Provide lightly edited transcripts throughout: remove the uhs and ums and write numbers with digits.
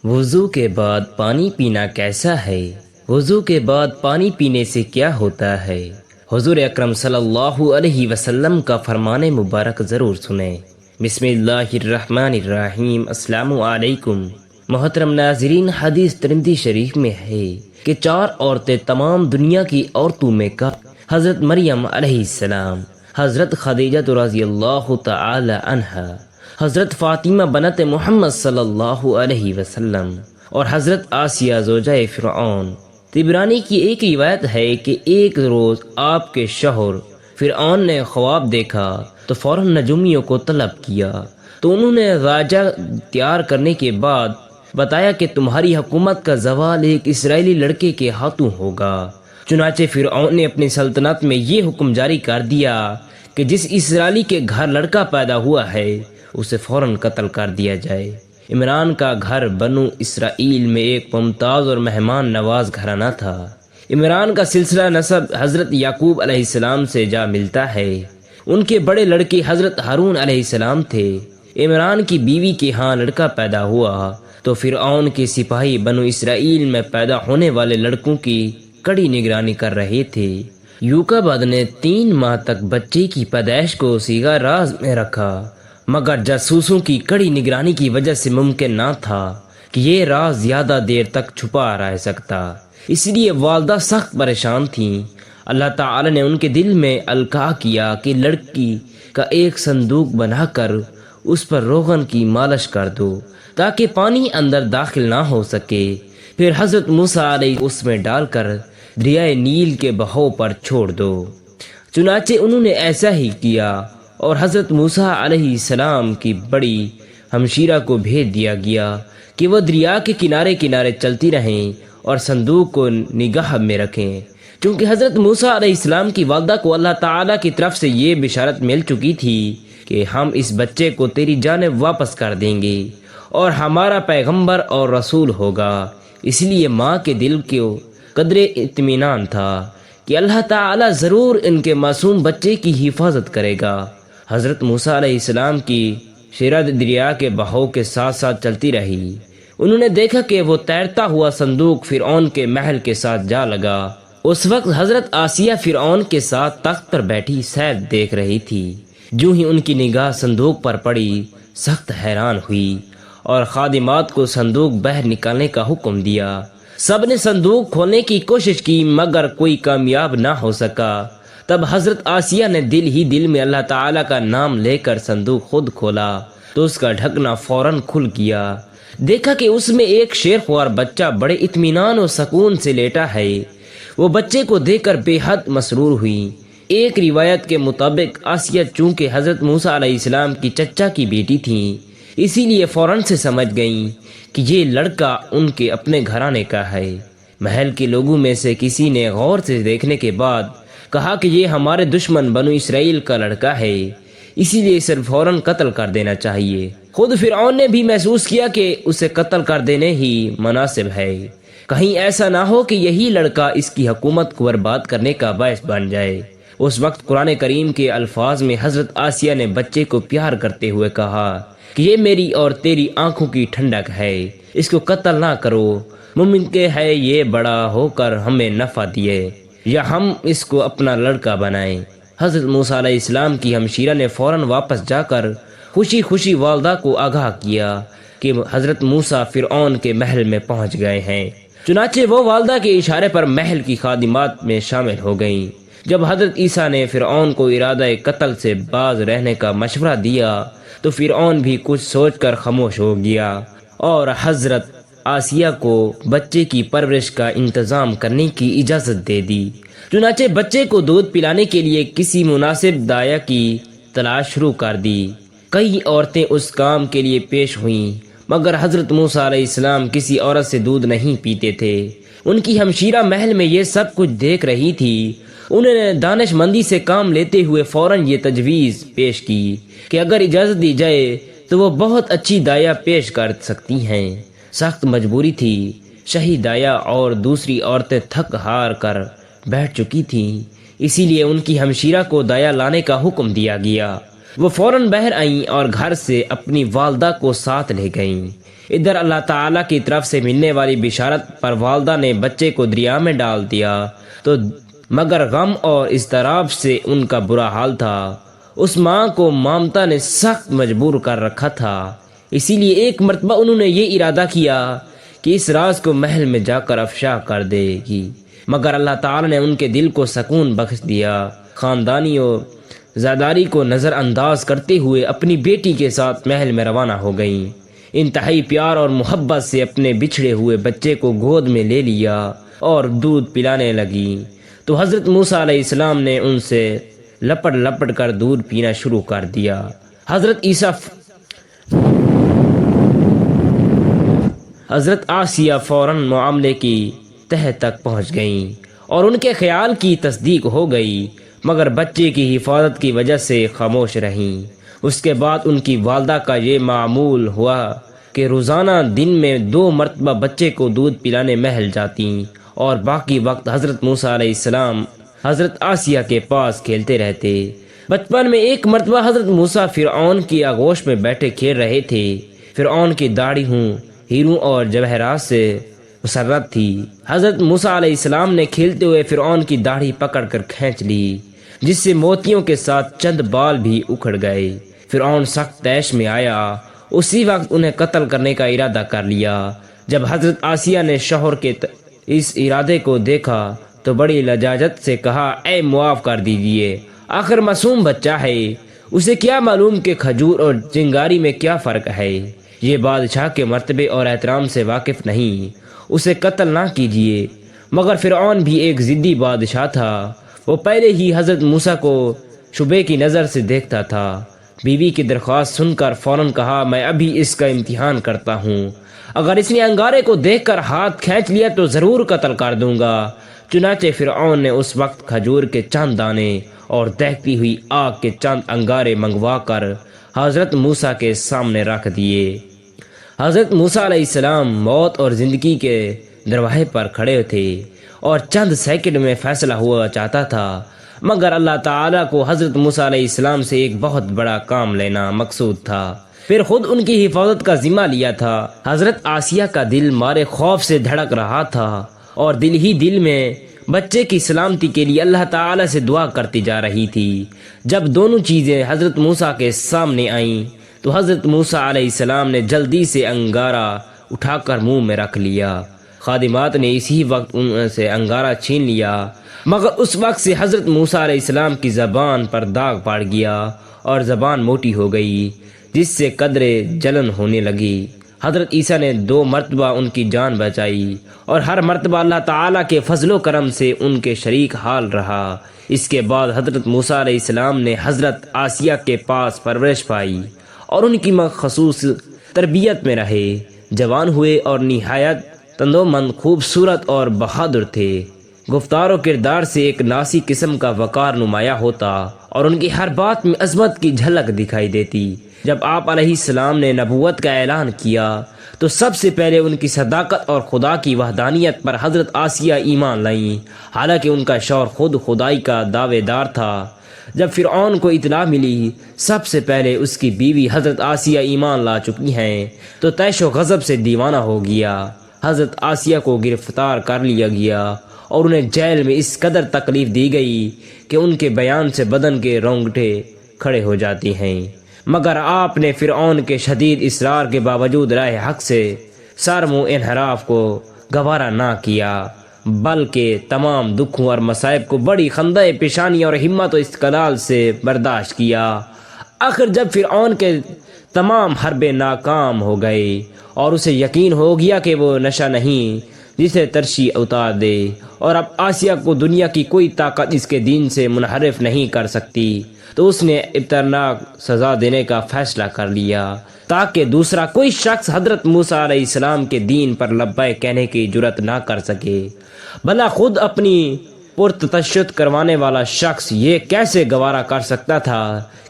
وضو کے بعد پانی پینا کیسا ہے؟ وضو کے بعد پانی پینے سے کیا ہوتا ہے؟ حضور اکرم صلی اللہ علیہ وسلم کا فرمان مبارک ضرور سنیں۔ بسم اللہ الرحمن الرحیم۔ السلام علیکم۔ محترم ناظرین، حدیث ترمذی شریف میں ہے کہ 4 عورتیں تمام دنیا کی عورتوں میں کا حضرت مریم علیہ السلام، حضرت خدیجہ رضی اللہ تعالی عنہا، حضرت فاطمہ بنت محمد صلی اللہ علیہ وسلم اور حضرت آسیہ زوجہ فرعون۔ طبرانی کی ایک روایت ہے کہ ایک روز آپ کے شوہر فرعون نے خواب دیکھا تو فوراً نجومیوں کو طلب کیا، تو انہوں نے راجہ تیار کرنے کے بعد بتایا کہ تمہاری حکومت کا زوال ایک اسرائیلی لڑکے کے ہاتھوں ہوگا۔ چنانچہ فرعون نے اپنی سلطنت میں یہ حکم جاری کر دیا کہ جس اسرائیلی کے گھر لڑکا پیدا ہوا ہے اسے فوراً قتل کر دیا جائے۔ عمران کا گھر بنو اسرائیل میں ایک ممتاز اور مہمان نواز گھرانہ تھا۔ عمران کا سلسلہ نسب حضرت یعقوب علیہ السلام سے جا ملتا ہے۔ ان کے بڑے لڑکے حضرت ہارون علیہ السلام تھے۔ عمران کی بیوی کے ہاں لڑکا پیدا ہوا تو فرعون کے سپاہی بنو اسرائیل میں پیدا ہونے والے لڑکوں کی کڑی نگرانی کر رہے تھے۔ یوکابد نے 3 ماہ تک بچے کی پیدائش کو سیغہ راز میں رکھا، مگر جاسوسوں کی کڑی نگرانی کی وجہ سے ممکن نہ تھا کہ یہ راز زیادہ دیر تک چھپا رہ سکتا، اس لیے والدہ سخت پریشان تھیں۔ اللہ تعالی نے ان کے دل میں القاع کیا کہ لڑکی کا ایک صندوق بنا کر اس پر روغن کی مالش کر دو تاکہ پانی اندر داخل نہ ہو سکے، پھر حضرت موسیٰ علیہ اس میں ڈال کر دریائے نیل کے بہاؤ پر چھوڑ دو۔ چنانچہ انہوں نے ایسا ہی کیا اور حضرت موسیٰ علیہ السلام کی بڑی ہمشیرہ کو بھیج دیا گیا کہ وہ دریا کے کنارے کنارے چلتی رہیں اور صندوق کو نگاہ میں رکھیں، چونکہ حضرت موسیٰ علیہ السلام کی والدہ کو اللہ تعالیٰ کی طرف سے یہ بشارت مل چکی تھی کہ ہم اس بچے کو تیری جانب واپس کر دیں گے اور ہمارا پیغمبر اور رسول ہوگا۔ اس لیے ماں کے دل کو قدر اطمینان تھا کہ اللہ تعالیٰ ضرور ان کے معصوم بچے کی حفاظت کرے گا۔ حضرت موسیٰ علیہ السلام کی شرد دریا کے بہاؤ کے ساتھ ساتھ چلتی رہی۔ انہوں نے دیکھا کہ وہ تیرتا ہوا صندوق فرعون کے محل کے ساتھ جا لگا۔ اس وقت حضرت آسیہ فرعون کے ساتھ تخت پر بیٹھی سیر دیکھ رہی تھی۔ جو ہی ان کی نگاہ صندوق پر پڑی، سخت حیران ہوئی اور خادمات کو صندوق باہر نکالنے کا حکم دیا۔ سب نے صندوق کھولنے کی کوشش کی مگر کوئی کامیاب نہ ہو سکا۔ تب حضرت آسیہ نے دل ہی دل میں اللہ تعالیٰ کا نام لے کر صندوق خود کھولا تو اس کا ڈھکنا فوراً کھل گیا۔ دیکھا کہ اس میں ایک شیر خوار بچہ بڑے اطمینان اور سکون سے لیٹا ہے۔ وہ بچے کو دیکھ کر بے حد مسرور ہوئی۔ ایک روایت کے مطابق آسیہ چونکہ حضرت موسیٰ علیہ السلام کی چچا کی بیٹی تھیں، اسی لیے فوراً سے سمجھ گئیں کہ یہ لڑکا ان کے اپنے گھرانے کا ہے۔ محل کے لوگوں میں سے کسی نے غور سے دیکھنے کے بعد کہا کہ یہ ہمارے دشمن بنو اسرائیل کا لڑکا ہے، اسی لیے اسے فوراً قتل کر دینا چاہیے۔ خود فرعون نے بھی محسوس کیا کہ اسے قتل کر دینے ہی مناسب ہے، کہیں ایسا نہ ہو کہ یہی لڑکا اس کی حکومت کو برباد کرنے کا باعث بن جائے۔ اس وقت قرآن کریم کے الفاظ میں حضرت آسیہ نے بچے کو پیار کرتے ہوئے کہا کہ یہ میری اور تیری آنکھوں کی ٹھنڈک ہے، اس کو قتل نہ کرو، ممکن ہے یہ بڑا ہو کر ہمیں نفع دیے یا ہم اس کو اپنا لڑکا بنائیں۔ حضرت موسیٰ علیہ السلام کی ہمشیرہ نے فوراً واپس جا کر خوشی خوشی والدہ کو آگاہ کیا کہ حضرت موسیٰ فرعون کے محل میں پہنچ گئے ہیں۔ چنانچہ وہ والدہ کے اشارے پر محل کی خادمات میں شامل ہو گئیں۔ جب حضرت عیسیٰ نے فرعون کو ارادہ قتل سے باز رہنے کا مشورہ دیا تو فرعون بھی کچھ سوچ کر خاموش ہو گیا اور حضرت آسیہ کو بچے کی پرورش کا انتظام کرنے کی اجازت دے دی۔ چنانچہ بچے کو دودھ پلانے کے لیے کسی مناسب دایا کی تلاش شروع کر دی۔ کئی عورتیں اس کام کے لیے پیش ہوئیں مگر حضرت موسیٰ علیہ السلام کسی عورت سے دودھ نہیں پیتے تھے۔ ان کی ہمشیرہ محل میں یہ سب کچھ دیکھ رہی تھی۔ انہوں نے دانش مندی سے کام لیتے ہوئے فوراً یہ تجویز پیش کی کہ اگر اجازت دی جائے تو وہ بہت اچھی دایا پیش کر سکتی ہیں۔ سخت مجبوری تھی، شہی دایا اور دوسری عورتیں تھک ہار کر بیٹھ چکی تھیں، اسی لیے ان کی ہمشیرہ کو دایا لانے کا حکم دیا گیا۔ وہ فوراً باہر آئیں اور گھر سے اپنی والدہ کو ساتھ لے گئیں۔ ادھر اللہ تعالیٰ کی طرف سے ملنے والی بشارت پر والدہ نے بچے کو دریا میں ڈال دیا تو مگر غم اور اضطراب سے ان کا برا حال تھا۔ اس ماں کو مامتا نے سخت مجبور کر رکھا تھا، اسی لیے ایک مرتبہ انہوں نے یہ ارادہ کیا کہ اس راز کو محل میں جا کر افشا کر دے گی، مگر اللہ تعالیٰ نے ان کے دل کو سکون بخش دیا۔ خاندانی و زاداری کو نظر انداز کرتے ہوئے اپنی بیٹی کے ساتھ محل میں روانہ ہو گئیں۔ انتہائی پیار اور محبت سے اپنے بچھڑے ہوئے بچے کو گود میں لے لیا اور دودھ پلانے لگی تو حضرت موسیٰ علیہ السلام نے ان سے لپٹ لپٹ کر دودھ پینا شروع کر دیا۔ حضرت آسیہ فوراً معاملے کی تہ تک پہنچ گئیں اور ان کے خیال کی تصدیق ہو گئی، مگر بچے کی حفاظت کی وجہ سے خاموش رہیں۔ اس کے بعد ان کی والدہ کا یہ معمول ہوا کہ روزانہ دن میں 2 مرتبہ بچے کو دودھ پلانے محل جاتیں اور باقی وقت حضرت موسیٰ علیہ السلام حضرت آسیہ کے پاس کھیلتے رہتے۔ بچپن میں ایک مرتبہ حضرت موسیٰ فرعون کی آغوش میں بیٹھے کھیل رہے تھے۔ فرعون کی داڑھی ہیروں اور جواہرات سے مسرت تھی۔ حضرت موسیٰ علیہ السلام نے کھیلتے ہوئے فرعون کی داڑھی پکڑ کر کھینچ لی، جس سے موتیوں کے ساتھ چند بال بھی اکھڑ گئے۔ فرعون سخت طیش میں آیا، اسی وقت انہیں قتل کرنے کا ارادہ کر لیا۔ جب حضرت آسیہ نے شوہر کے اس ارادے کو دیکھا تو بڑی لجاجت سے کہا، اے معاف کر دیجئے، آخر معصوم بچہ ہے، اسے کیا معلوم کہ کھجور اور چنگاری میں کیا فرق ہے؟ یہ بادشاہ کے مرتبے اور احترام سے واقف نہیں، اسے قتل نہ کیجیے۔ مگر فرعون بھی ایک ضدی بادشاہ تھا، وہ پہلے ہی حضرت موسیٰ کو شبے کی نظر سے دیکھتا تھا۔ بیوی کی درخواست سن کر فوراً کہا، میں ابھی اس کا امتحان کرتا ہوں، اگر اس نے انگارے کو دیکھ کر ہاتھ کھینچ لیا تو ضرور قتل کر دوں گا۔ چنانچہ فرعون نے اس وقت کھجور کے چند دانے اور دہتی ہوئی آگ کے چند انگارے منگوا کر حضرت موسیٰ کے سامنے رکھ دیے۔ حضرت موسیٰ علیہ السلام موت اور زندگی کے دروازے پر کھڑے تھے اور چند سیکنڈ میں فیصلہ ہوا چاہتا تھا، مگر اللہ تعالیٰ کو حضرت موسیٰ علیہ السلام سے ایک بہت بڑا کام لینا مقصود تھا، پھر خود ان کی حفاظت کا ذمہ لیا تھا۔ حضرت آسیہ کا دل مارے خوف سے دھڑک رہا تھا اور دل ہی دل میں بچے کی سلامتی کے لیے اللہ تعالیٰ سے دعا کرتی جا رہی تھی۔ جب دونوں چیزیں حضرت موسیٰ کے سامنے آئیں تو حضرت موسیٰ علیہ السلام نے جلدی سے انگارہ اٹھا کر منہ میں رکھ لیا۔ خادمات نے اسی وقت ان سے انگارہ چھین لیا، مگر اس وقت سے حضرت موسیٰ علیہ السلام کی زبان پر داغ پڑ گیا اور زبان موٹی ہو گئی، جس سے قدرے جلن ہونے لگی۔ حضرت عیسیٰ نے 2 مرتبہ ان کی جان بچائی اور ہر مرتبہ اللہ تعالیٰ کے فضل و کرم سے ان کے شریک حال رہا۔ اس کے بعد حضرت موسیٰ علیہ السلام نے حضرت آسیہ کے پاس پرورش پائی اور ان کی مخصوص تربیت میں رہے۔ جوان ہوئے اور نہایت تندومند، خوبصورت اور بہادر تھے۔ گفتار و کردار سے ایک ناسی قسم کا وقار نمایاں ہوتا اور ان کی ہر بات میں عظمت کی جھلک دکھائی دیتی۔ جب آپ علیہ السلام نے نبوت کا اعلان کیا تو سب سے پہلے ان کی صداقت اور خدا کی وحدانیت پر حضرت آسیہ ایمان لائیں، حالانکہ ان کا شوہر خود خدائی کا دعوے دار تھا۔ جب فرعون کو اطلاع ملی سب سے پہلے اس کی بیوی حضرت آسیہ ایمان لا چکی ہیں تو طیش و غضب سے دیوانہ ہو گیا۔ حضرت آسیہ کو گرفتار کر لیا گیا اور انہیں جیل میں اس قدر تکلیف دی گئی کہ ان کے بیان سے بدن کے رونگٹے کھڑے ہو جاتے ہیں، مگر آپ نے فرعون کے شدید اصرار کے باوجود راہ حق سے شرم و انحراف کو گوارا نہ کیا، بلکہ تمام دکھوں اور مصائب کو بڑی خندہ پیشانی اور ہمت و استقلال سے برداشت کیا۔ آخر جب فرعون کے تمام حربے ناکام ہو گئے اور اسے یقین ہو گیا کہ وہ نشہ نہیں جسے ترشی اتار دے اور اب آسیہ کو دنیا کی کوئی طاقت اس کے دین سے منحرف نہیں کر سکتی، تو اس نے ابترناک سزا دینے کا فیصلہ کر لیا تاکہ دوسرا کوئی شخص حضرت موسیٰ علیہ السلام کے دین پر لبیک کہنے کی جرات نہ کر سکے۔ بھلا خود اپنی پرتشدد کروانے والا شخص یہ کیسے گوارا کر سکتا تھا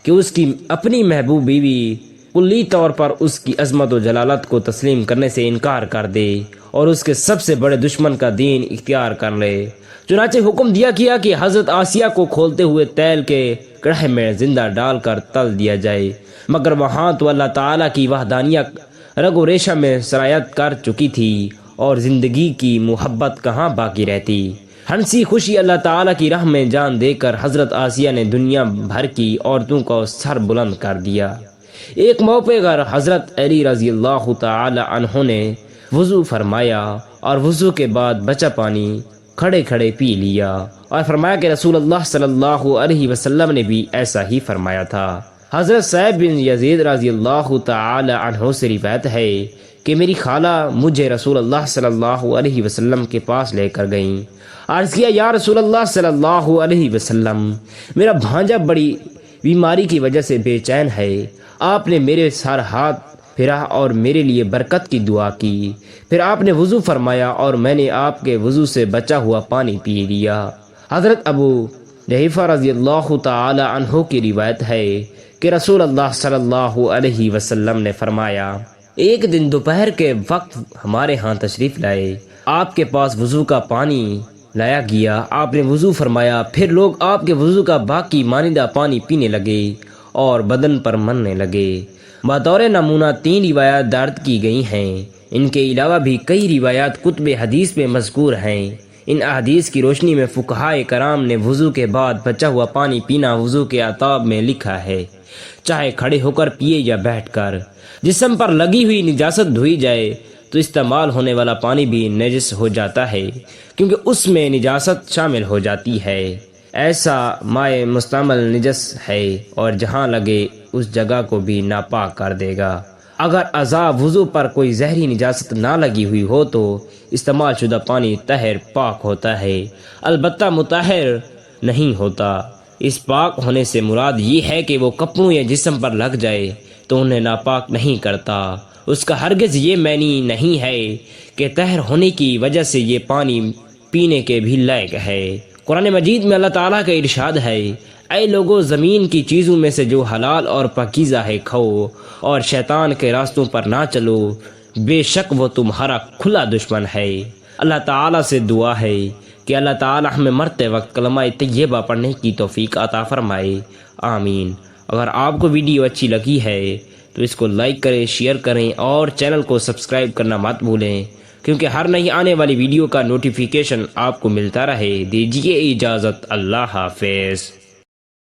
کہ اس کی اپنی محبوب بیوی کلی طور پر اس کی عظمت و جلالت کو تسلیم کرنے سے انکار کر دے اور اس کے سب سے بڑے دشمن کا دین اختیار کر لے۔ چنانچہ حکم دیا گیا کہ حضرت آسیہ کو کھولتے ہوئے تیل کے کڑھے میں زندہ ڈال کر تل دیا جائے، مگر وہاں تو اللہ تعالیٰ کی وحدانیت رگ و ریشہ میں سرایت کر چکی تھی اور زندگی کی محبت کہاں باقی رہتی۔ ہنسی خوشی اللہ تعالیٰ کی راہ میں جان دے کر حضرت آسیہ نے دنیا بھر کی عورتوں کو سر بلند کر دیا۔ ایک موقع پر حضرت علی رضی اللہ تعالی عنہ نے وضو فرمایا اور وضو کے بعد بچا پانی کھڑے کھڑے پی لیا، اور فرمایا کہ رسول اللہ صلی اللہ علیہ وسلم نے بھی ایسا ہی فرمایا تھا۔ حضرت صاحب بن یزید رضی اللہ تعالی عنہ سے روایت ہے کہ میری خالہ مجھے رسول اللہ صلی اللہ علیہ وسلم کے پاس لے کر گئیں۔ عرض کیا، یا رسول اللہ صلی اللہ علیہ وسلم، میرا بھانجا بڑی بیماری کی وجہ سے بے چین ہے۔ آپ نے میرے سر ہاتھ پھرا اور میرے لیے برکت کی دعا کی، پھر آپ نے وضو فرمایا اور میں نے آپ کے وضو سے بچا ہوا پانی پی لیا۔ حضرت ابو جحیفہ رضی اللہ تعالی عنہ کی روایت ہے کہ رسول اللہ صلی اللہ علیہ وسلم نے فرمایا، ایک دن دوپہر کے وقت ہمارے ہاں تشریف لائے، آپ کے پاس وضو کا پانی لایا گیا، آپ نے وضو فرمایا، پھر لوگ آپ کے وضو کا باقی مانندہ پانی پینے لگے اور بدن پر مرنے لگے۔ بطور نمونہ 3 روایات درج کی گئی ہیں، ان کے علاوہ بھی کئی روایات کتب حدیث میں مذکور ہیں۔ ان احادیث کی روشنی میں فقہائے کرام نے وضو کے بعد بچا ہوا پانی پینا وضو کے آداب میں لکھا ہے، چاہے کھڑے ہو کر پیے یا بیٹھ کر۔ جسم پر لگی ہوئی نجاست دھوئی جائے تو استعمال ہونے والا پانی بھی نجس ہو جاتا ہے، کیونکہ اس میں نجاست شامل ہو جاتی ہے۔ ایسا مائع مستعمل نجس ہے اور جہاں لگے اس جگہ کو بھی ناپاک کر دے گا۔ اگر اعضاء وضو پر کوئی زہری نجاست نہ لگی ہوئی ہو تو استعمال شدہ پانی طاہر پاک ہوتا ہے، البتہ مطہر نہیں ہوتا۔ اس پاک ہونے سے مراد یہ ہے کہ وہ کپڑوں یا جسم پر لگ جائے تو انہیں ناپاک نہیں کرتا۔ اس کا ہرگز یہ معنی نہیں ہے کہ طاہر ہونے کی وجہ سے یہ پانی پینے کے بھی لائق ہے۔ قرآن مجید میں اللہ تعالیٰ کا ارشاد ہے، اے لوگو، زمین کی چیزوں میں سے جو حلال اور پاکیزہ ہے کھاؤ اور شیطان کے راستوں پر نہ چلو، بے شک وہ تمہارا کھلا دشمن ہے۔ اللہ تعالیٰ سے دعا ہے کہ اللہ تعالیٰ ہمیں مرتے وقت کلمہ طیبہ پڑھنے کی توفیق عطا فرمائے، آمین۔ اگر آپ کو ویڈیو اچھی لگی ہے تو اس کو لائک کریں، شیئر کریں اور چینل کو سبسکرائب کرنا مت بھولیں، کیونکہ ہر نئی آنے والی ویڈیو کا نوٹیفیکیشن آپ کو ملتا رہے۔ دیجیے اجازت، اللہ حافظ۔